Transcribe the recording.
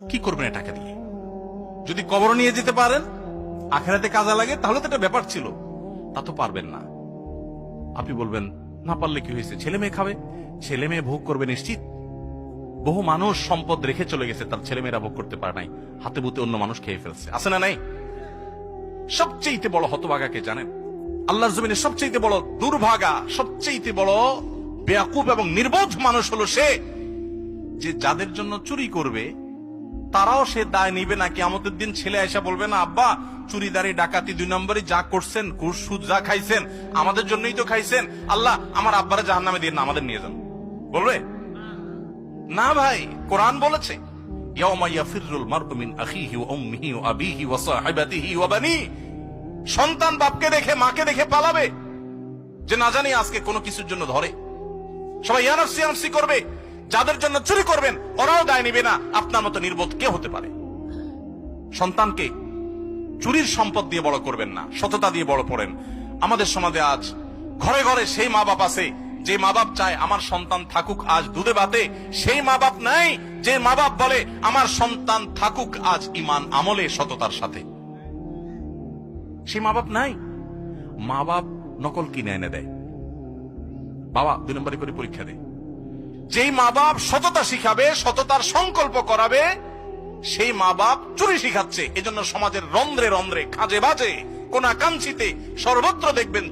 কি করবেন এই টাকা দিয়ে? যদি কবর নিয়ে যেতে পারেন, আখেরাতে কাজে লাগে, তাহলে তো একটা ব্যাপার ছিল। তা তো পারবেন না। আপনি বলবেন না পারলে কি হয়েছে, ছেলে মেয়ে খাবে, ছেলে মেয়ে ভোগ করবে নিশ্চিত। বহু মানুষ সম্পদ রেখে চলে গেছে, তার ছেলে মেয়েরা ভোগ করতে পারে নাই, হাতে বুতে অন্য মানুষ খেয়ে ফেলছে, আছে না নাই? সবচেয়ে বড় হতভাগাকে জানেন? আল্লাহর জমিনে সবচেয়ে বড় দুর্ভাগা, সবচেয়ে বড় বেয়াকুব এবং নির্বোধ মানুষ হলো সে, যে যাদের জন্য চুরি করবে তারাও সে দায় নিবে না। কিয়ামতের দিন ছেলে এসে বলবে না, আব্বা চুরিদারি ডাকাতি 2 নম্বরই যা করছেন, ঘুষ সুদ যা খাইছেন, আমাদের জন্যই তো খাইছেন, আল্লাহ আমার আব্বারে জাহান্নামে দিয়ে না, আমাদের নিয়ে যান। বলবে না ভাই, কোরআন বলেছে ইয়াউমা ইয়াফিরুল মারউ মিন আখিহি ওয়া উম্মিহি ওয়া আবিহি ওয়া সাহিবাতিহি ওয়া বানি। সন্তান বাপকে দেখে মাকে দেখে পালাবে, যে না জানি আজকে কোনো কিছুর জন্য ধরে। সবাই ইয়ানফসি ইয়ানফসি করবে। যাদের জন্য চুরি করবেন ওরাও দায় নিবে না। আপনার মতো নির্বোধ কে হতে পারে? সন্তানকে চুরির সম্পদ দিয়ে বড় করবেন না, সততা দিয়ে বড় করেন। আমাদের সমাজে আজ ঘরে ঘরে সেই মা বাপ আছে যে মা বাপ চায় আমার সন্তান থাকুক আজ দুধে ভাতে, সেই মা বাপ নাই যে মা বাপ বলে আমার সন্তান থাকুক আজ ঈমান আমলে সততার সাথে। সেই মা বাপ নাই। মা বাপ নকল কিনে এনে দেয়, বাবা 2 নম্বরে করে পরীক্ষা দেয়। যেই মা বাপ সততা শিখাবে, সততার সংকল্প করাবে, সেই মা বাপ চুরি শিখাচ্ছে। এজন্য সমাজের রন্ধ্রে রন্ধ্রে, খাজে বাজে, কোনা কাঞ্চিতে সর্বত্র দেখবেন